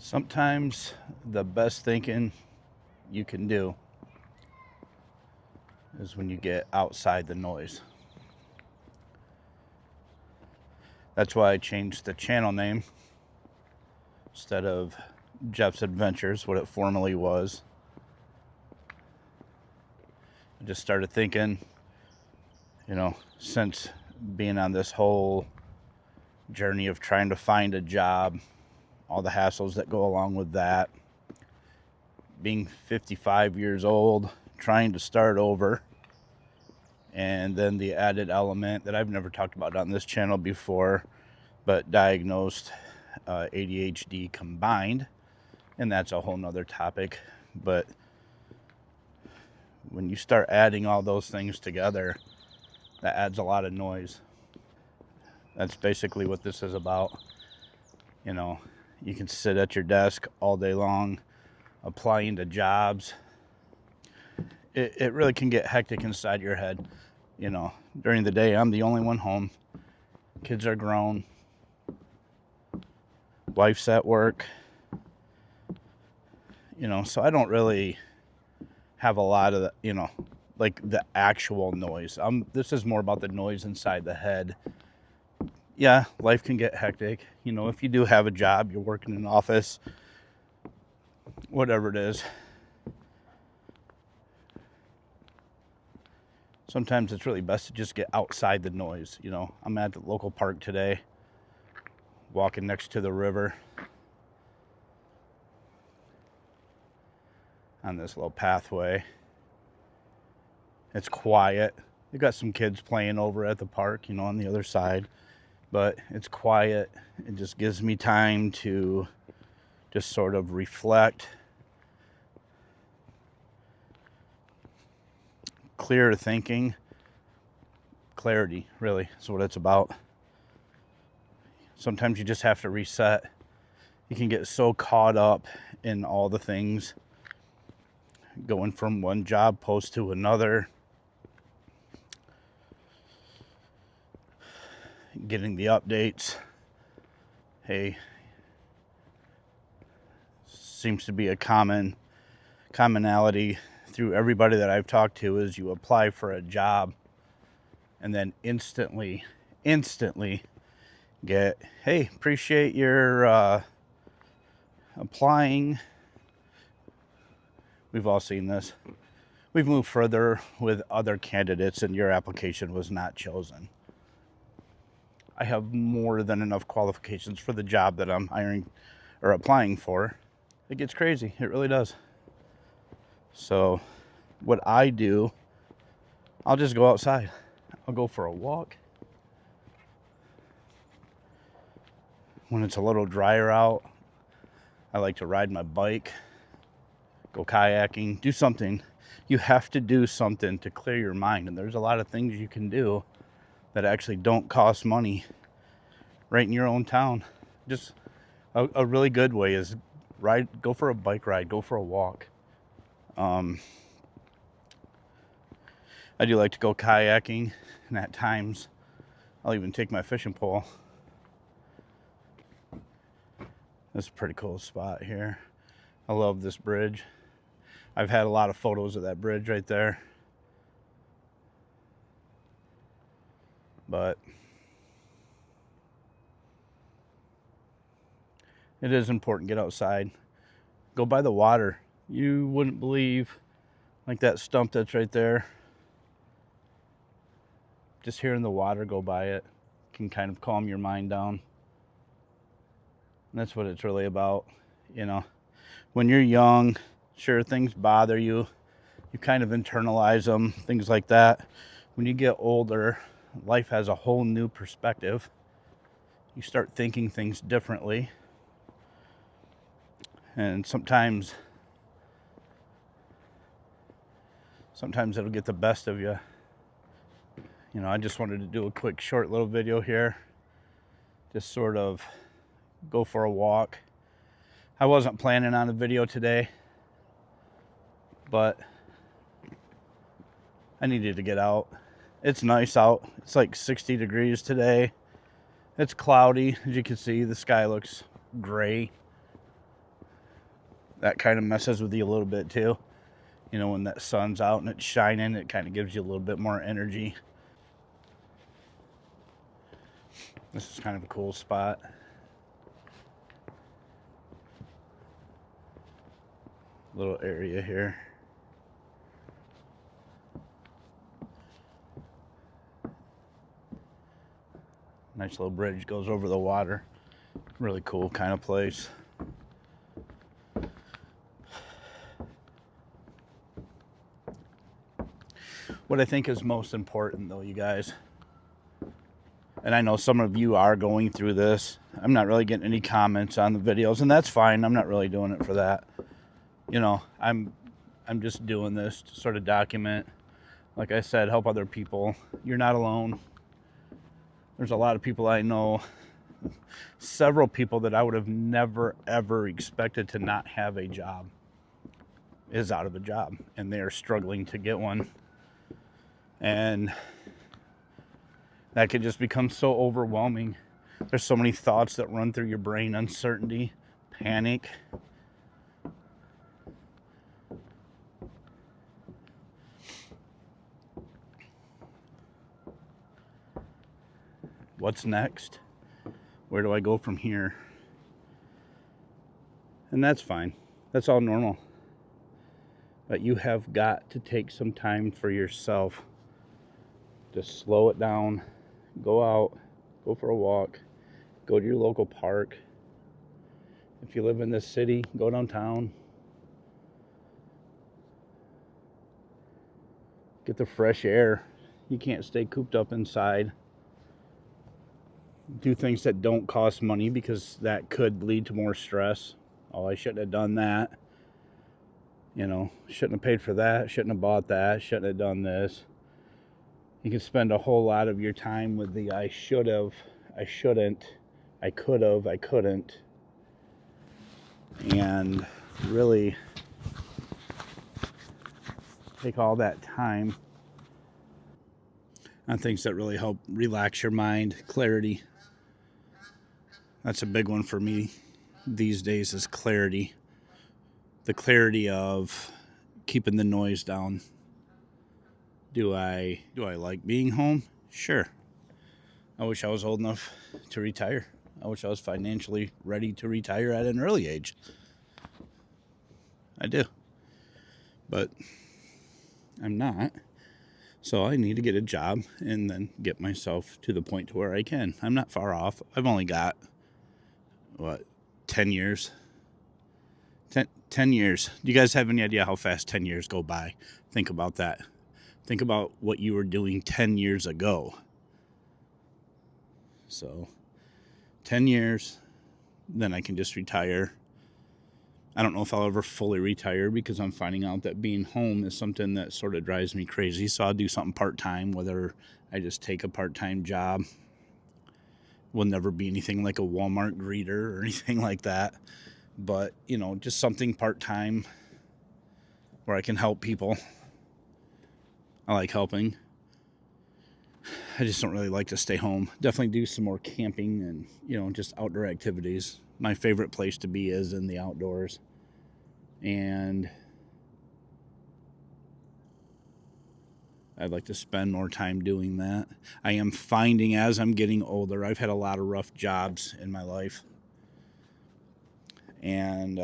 Sometimes the best thinking you can do is when you get outside the noise. That's why I changed the channel name. Instead of Jeff's Adventures, what it formerly was, I just started thinking, since being on this whole journey of trying to find a job, all the hassles that go along with that, being 55 years old, trying to start over, and then the added element that I've never talked about on this channel before, but diagnosed ADHD combined, and that's a whole nother topic. But when you start adding all those things together, that adds a lot of noise. That's basically what this is about. You can sit at your desk all day long applying to jobs. It really can get hectic inside your head. During the day, I'm the only one home. Kids are grown. Wife's at work. So I don't really have a lot of the actual noise. This is more about the noise inside the head. Yeah, life can get hectic. If you do have a job, you're working in an office, whatever it is. Sometimes it's really best to just get outside the noise. I'm at the local park today, walking next to the river on this little pathway. It's quiet. They got some kids playing over at the park, on the other side, but it's quiet. It just gives me time to just sort of reflect. Clearer thinking. Clarity, really, is what it's about. Sometimes you just have to reset. You can get so caught up in all the things, going from one job post to another, getting the updates. Hey, seems to be a commonality through everybody that I've talked to is you apply for a job and then instantly get, hey, appreciate your applying. We've all seen this. We've moved further with other candidates and your application was not chosen. I have more than enough qualifications for the job that I'm hiring or applying for. It gets crazy. It really does. So what I do, I'll just go outside. I'll go for a walk. When it's a little drier out, I like to ride my bike, go kayaking, do something. You have to do something to clear your mind. And there's a lot of things you can do that actually don't cost money right in your own town. Just a really good way is go for a bike ride, go for a walk. I do like to go kayaking, and at times I'll even take my fishing pole. That's a pretty cool spot here. I love this bridge. I've had a lot of photos of that bridge right there. But it is important to get outside. Go by the water. You wouldn't believe, like that stump that's right there. Just hearing the water go by it can kind of calm your mind down. And that's what it's really about. When you're young, sure, things bother you. You kind of internalize them, things like that. When you get older, life has a whole new perspective. You start thinking things differently. And sometimes it'll get the best of you. I just wanted to do a quick short little video here. Just sort of go for a walk. I wasn't planning on a video today, but I needed to get out. It's nice out. It's like 60 degrees today. It's cloudy. As you can see, the sky looks gray. that kind of messes with you a little bit too. You know, when that sun's out and it's shining, it kind of gives you a little bit more energy. This is kind of a cool spot. Little area here. Nice little bridge goes over the water. Really cool kind of place. What I think is most important though, you guys, and I know some of you are going through this. I'm not really getting any comments on the videos, and that's fine. I'm not really doing it for that. You know, I'm just doing this to sort of document, like I said, help other people. You're not alone. There's a lot of people I know, several people that I would have never, ever expected to not have a job is out of a job, and they are struggling to get one. And that could just become so overwhelming. There's so many thoughts that run through your brain: uncertainty, panic. What's next? Where do I go from here? And that's fine. That's all normal. But you have got to take some time for yourself to slow it down. Go out, go for a walk, go to your local park. If you live in this city, go downtown. Get the fresh air. You can't stay cooped up inside. Do things that don't cost money, because that could lead to more stress. Oh, I shouldn't have done that. You know, shouldn't have paid for that, shouldn't have bought that, shouldn't have done this. You can spend a whole lot of your time with the I should have, I shouldn't, I could have, I couldn't. And really take all that time on things that really help relax your mind. Clarity. That's a big one for me these days, is clarity. The clarity of keeping the noise down. Do I like being home? Sure. I wish I was old enough to retire. I wish I was financially ready to retire at an early age. I do. But I'm not. So I need to get a job and then get myself to the point to where I can. I'm not far off. I've only got, 10 years? 10 years. Do you guys have any idea how fast 10 years go by? Think about that. Think about what you were doing 10 years ago. So 10 years, then I can just retire. I don't know if I'll ever fully retire, because I'm finding out that being home is something that sort of drives me crazy. So I'll do something part-time, whether I just take a part-time job. Will never be anything like a Walmart greeter or anything like that. But, you know, just something part-time where I can help people. I like helping. I just don't really like to stay home. Definitely do some more camping and, you know, just outdoor activities. My favorite place to be is in the outdoors. And I'd like to spend more time doing that. I am finding, as I'm getting older, I've had a lot of rough jobs in my life. And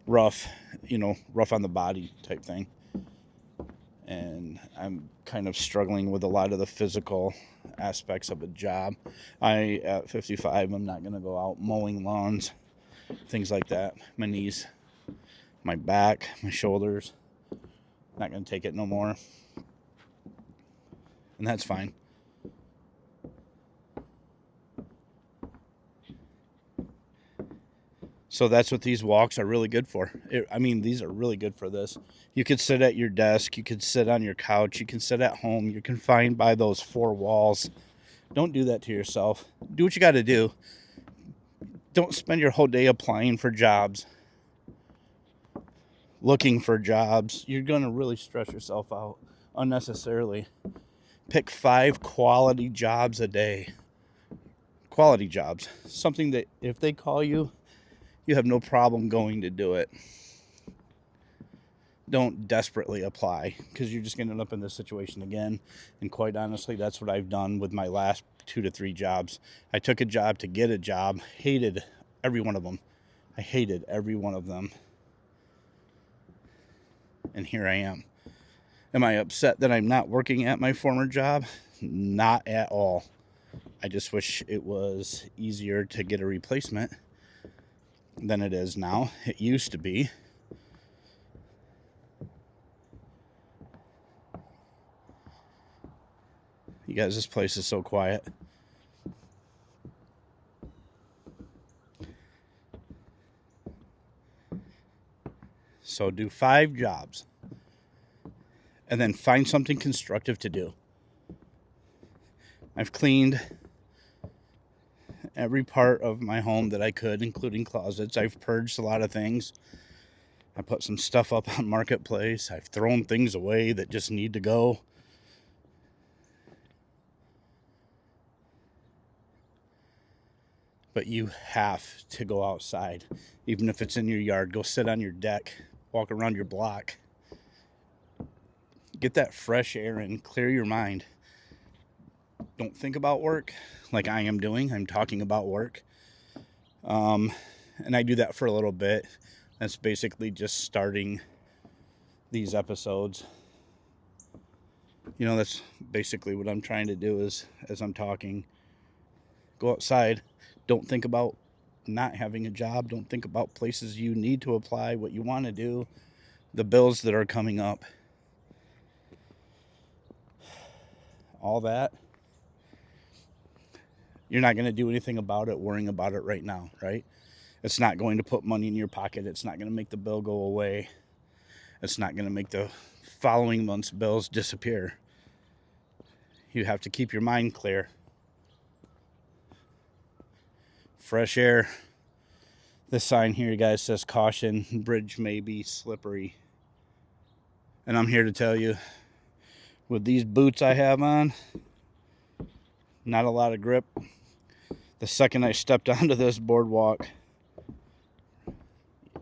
rough on the body type thing. And I'm kind of struggling with a lot of the physical aspects of a job. At 55, I'm not going to go out mowing lawns, things like that. My knees, my back, my shoulders, not going to take it no more. And that's fine. So that's what these walks are really good for. These are really good for this. You could sit at your desk. You could sit on your couch. You can sit at home. You're confined by those four walls. Don't do that to yourself. Do what you got to do. Don't spend your whole day applying for jobs, looking for jobs. You're going to really stress yourself out unnecessarily. Pick 5 quality jobs a day. Quality jobs. Something that if they call you, you have no problem going to do it. Don't desperately apply, because you're just going to end up in this situation again. And quite honestly, that's what I've done with my last 2 to 3 jobs. I took a job to get a job, hated every one of them. I hated every one of them. And here I am. Am I upset that I'm not working at my former job? Not at all. I just wish it was easier to get a replacement than it is now. It used to be. You guys, this place is so quiet. So do 5 jobs and then find something constructive to do. I've cleaned every part of my home that I could, including closets. I've purged a lot of things. I put some stuff up on Marketplace. I've thrown things away that just need to go. But you have to go outside, even if it's in your yard. Go sit on your deck, walk around your block. Get that fresh air and clear your mind. Don't think about work like I am doing. I'm talking about work. And I do that for a little bit. That's basically just starting these episodes. You know, that's basically what I'm trying to do is, as I'm talking, go outside. Don't think about not having a job. Don't think about places you need to apply, what you want to do, the bills that are coming up. All that. You're not going to do anything about it, worrying about it right now, right? It's not going to put money in your pocket. It's not going to make the bill go away. It's not going to make the following month's bills disappear. You have to keep your mind clear. Fresh air. This sign here, guys, says caution, bridge may be slippery. And I'm here to tell you, with these boots I have on, not a lot of grip. The second I stepped onto this boardwalk,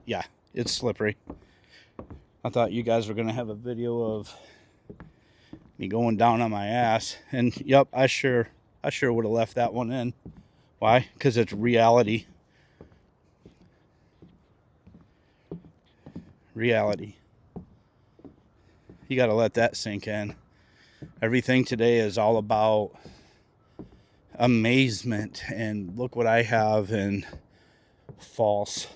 yeah, it's slippery. I thought you guys were going to have a video of me going down on my ass. And yep, I sure would have left that one in. Why? Because it's reality. Reality. You got to let that sink in. Everything today is all about amazement and look what I have, and false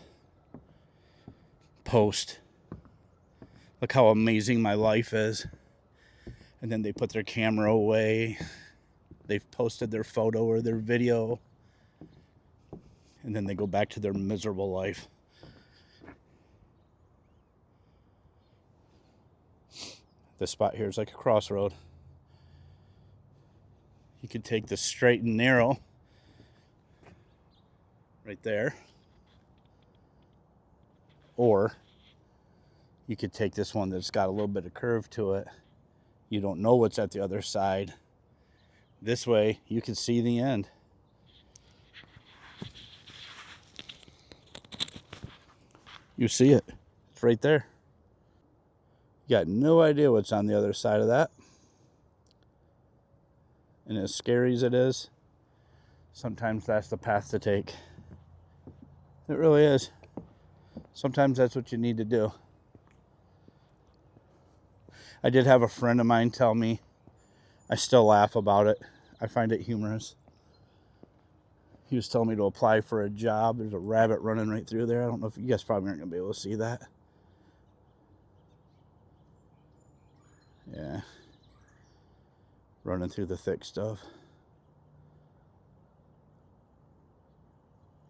post. Look how amazing my life is. And then they put their camera away. They've posted their photo or their video. And then they go back to their miserable life. This spot here is like a crossroad. You could take the straight and narrow right there. Or you could take this one that's got a little bit of curve to it. You don't know what's at the other side. This way, you can see the end. You see it. It's right there. You got no idea what's on the other side of that. And as scary as it is, sometimes that's the path to take. It really is. Sometimes that's what you need to do. I did have a friend of mine tell me, I still laugh about it. I find it humorous. He was telling me to apply for a job. There's a rabbit running right through there. I don't know if you guys probably aren't going to be able to see that. Yeah. Running through the thick stuff.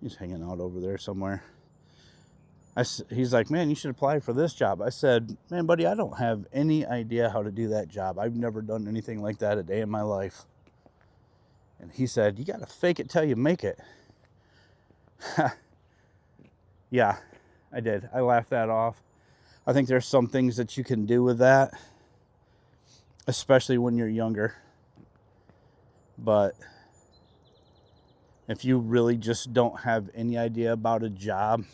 He's hanging out over there somewhere. He's like, man, you should apply for this job. I said, man, buddy, I don't have any idea how to do that job. I've never done anything like that a day in my life. And he said, you got to fake it till you make it. Yeah, I did. I laughed that off. I think there's some things that you can do with that, especially when you're younger. But if you really just don't have any idea about a job,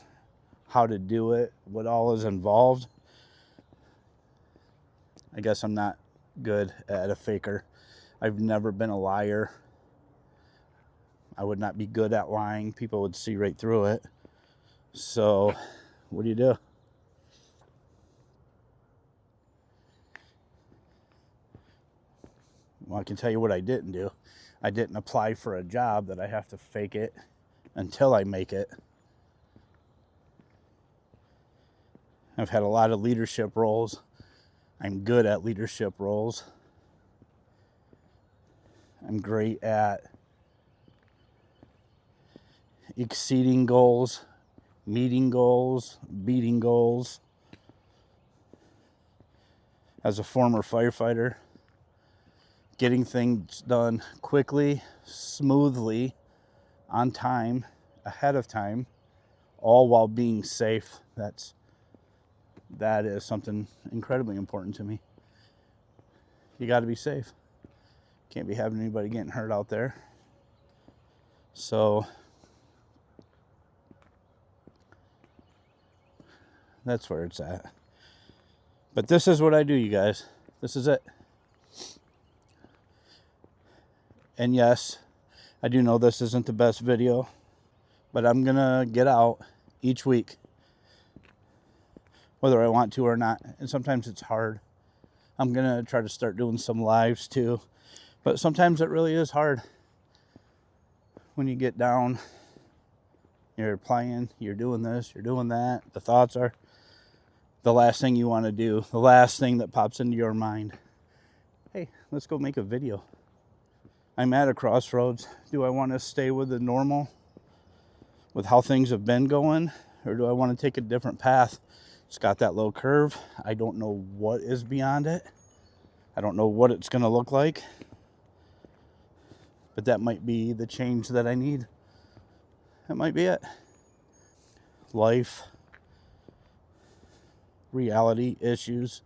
how to do it, what all is involved. I guess I'm not good at a faker. I've never been a liar. I would not be good at lying. People would see right through it. So, what do? Well, I can tell you what I didn't do. I didn't apply for a job that I have to fake it until I make it. I've had a lot of leadership roles. I'm good at leadership roles. I'm great at exceeding goals, meeting goals, beating goals. As a former firefighter, getting things done quickly, smoothly, on time, ahead of time, all while being safe. That is something incredibly important to me. You got to be safe. Can't be having anybody getting hurt out there. So that's where it's at. But this is what I do, you guys. This is it. And yes, I do know this isn't the best video, but I'm going to get out each week, whether I want to or not. And sometimes it's hard. I'm going to try to start doing some lives too. But sometimes it really is hard. When you get down, you're playing, you're doing this, you're doing that. The thoughts are the last thing you want to do. The last thing that pops into your mind. Hey, let's go make a video. I'm at a crossroads. Do I want to stay with the normal, with how things have been going? Or do I want to take a different path? It's got that low curve. I don't know what is beyond it. I don't know what it's going to look like. But that might be the change that I need. That might be it. Life, reality, issues.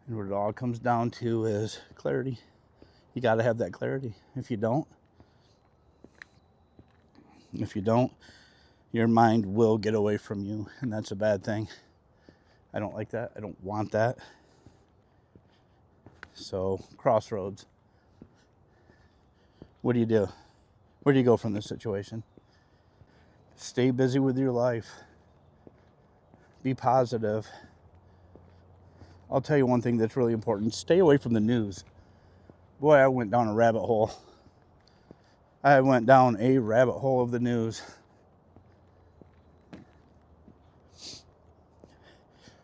And what it all comes down to is clarity. You got to have that clarity. If you don't, your mind will get away from you. And that's a bad thing. I don't like that. I don't want that. So, crossroads. What do you do? Where do you go from this situation? Stay busy with your life. Be positive. I'll tell you one thing that's really important. Stay away from the news. Boy, I went down a rabbit hole. I went down a rabbit hole of the news.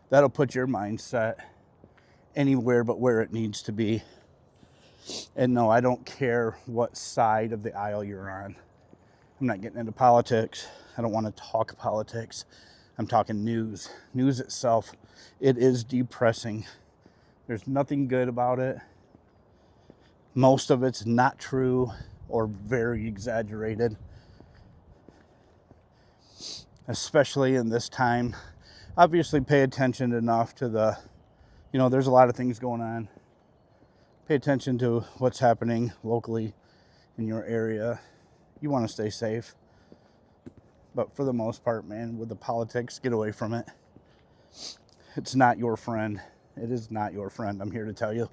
That'll put your mindset anywhere but where it needs to be. And no, I don't care what side of the aisle you're on. I'm not getting into politics. I don't want to talk politics. I'm talking news. News itself, it is depressing. There's nothing good about it. Most of it's not true or very exaggerated. Especially in this time. Obviously pay attention enough to there's a lot of things going on. Pay attention to what's happening locally in your area. You want to stay safe. But for the most part, man, with the politics, get away from it. It's not your friend. It is not your friend, I'm here to tell you.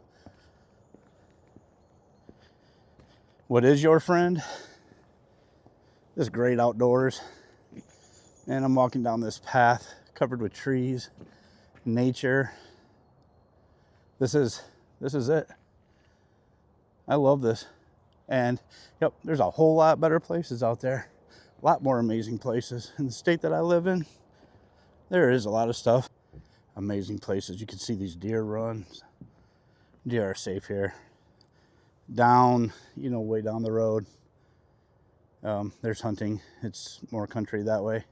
What is your friend? This great outdoors. And I'm walking down this path covered with trees, nature. This is it. I love this. And yep, there's a whole lot better places out there. A lot more amazing places. In the state that I live in, there is a lot of stuff. Amazing places. You can see these deer runs. Deer are safe here. Down, way down the road, there's hunting. It's more country that way.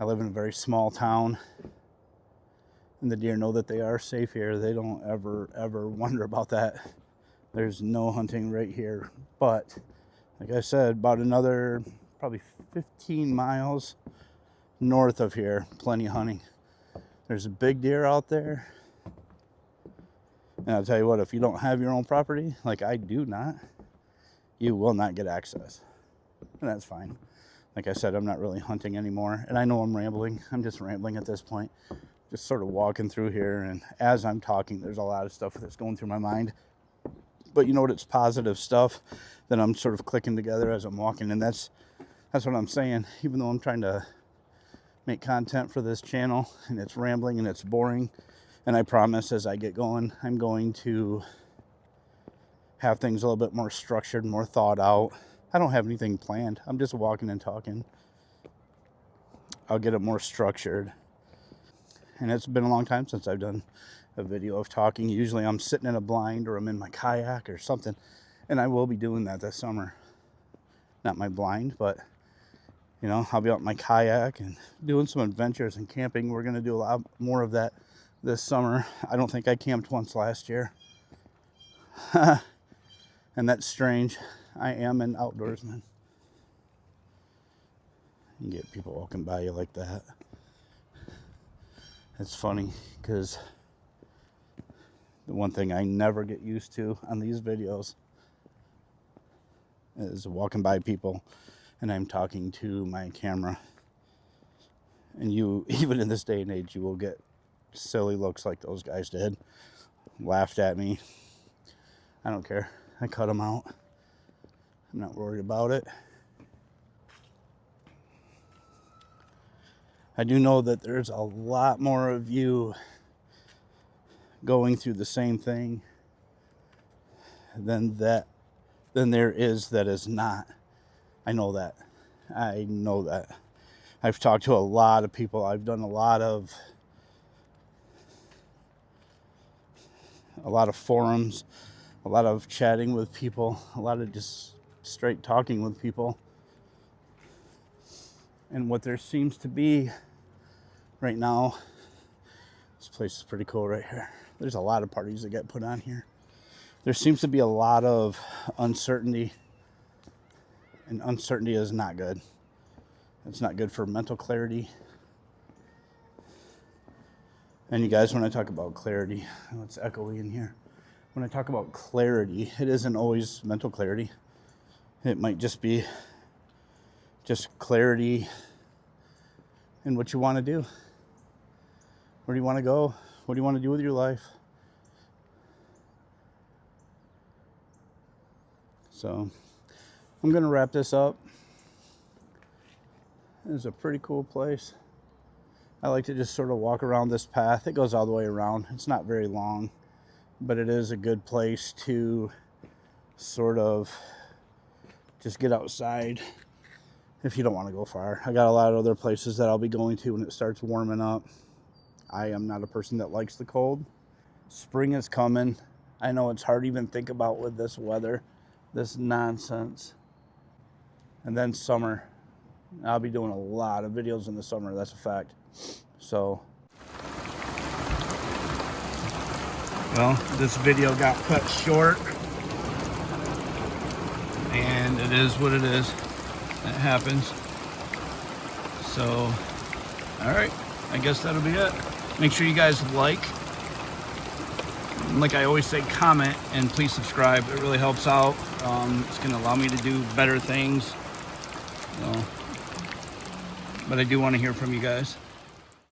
I live in a very small town. And the deer know that they are safe here. They don't ever wonder about that. There's no hunting right here. But, like I said, about another probably 15 miles north of here, plenty of hunting. There's a big deer out there. And I'll tell you what, if you don't have your own property, like I do not, you will not get access. And that's fine. Like I said, I'm not really hunting anymore, and I know I'm rambling. I'm just rambling at this point, just sort of walking through here, and as I'm talking, there's a lot of stuff that's going through my mind. But you know what? It's positive stuff that I'm sort of clicking together as I'm walking, and that's what I'm saying. Even though I'm trying to make content for this channel, and it's rambling and it's boring, and I promise as I get going, I'm going to have things a little bit more structured, more thought out. I don't have anything planned. I'm just walking and talking. I'll get it more structured. And it's been a long time since I've done a video of talking. Usually I'm sitting in a blind or I'm in my kayak or something. And I will be doing that this summer. Not my blind, but you know, I'll be out in my kayak and doing some adventures and camping. We're going to do a lot more of that this summer. I don't think I camped once last year. And that's strange. I am an outdoorsman. You get people walking by you like that. It's funny because the one thing I never get used to on these videos is walking by people and I'm talking to my camera. And you, even in this day and age, you will get silly looks like those guys did. Laughed at me. I don't care. I cut them out. I'm not worried about it. I do know that there's a lot more of you going through the same thing than there is that is not. I know that. I know that. I've talked to a lot of people. I've done a lot of forums, a lot of chatting with people, a lot of just straight talking with people. And what there seems to be right now, this place is pretty cool right here. There's a lot of parties that get put on here. There seems to be a lot of uncertainty, and uncertainty is not good. It's not good for mental clarity. And you guys, when I talk about clarity, oh, it's echoey in here. When I talk about clarity, it isn't always mental clarity. It might just be just clarity in what you want to do. Where do you want to go? What do you want to do with your life? So I'm going to wrap this up. It's a pretty cool place. I like to just sort of walk around this path. It goes all the way around. It's not very long, but it is a good place to sort of just get outside if you don't want to go far. I got a lot of other places that I'll be going to when it starts warming up. I am not a person that likes the cold. Spring is coming. I know it's hard to even think about with this weather, this nonsense. And then summer. I'll be doing a lot of videos in the summer, that's a fact. So, well, this video got cut short. And it is what it is. It happens. So, all right. I guess that'll be it. Make sure you guys like I always say, comment, and please subscribe. It really helps out. It's going to allow me to do better things. But I do want to hear from you guys.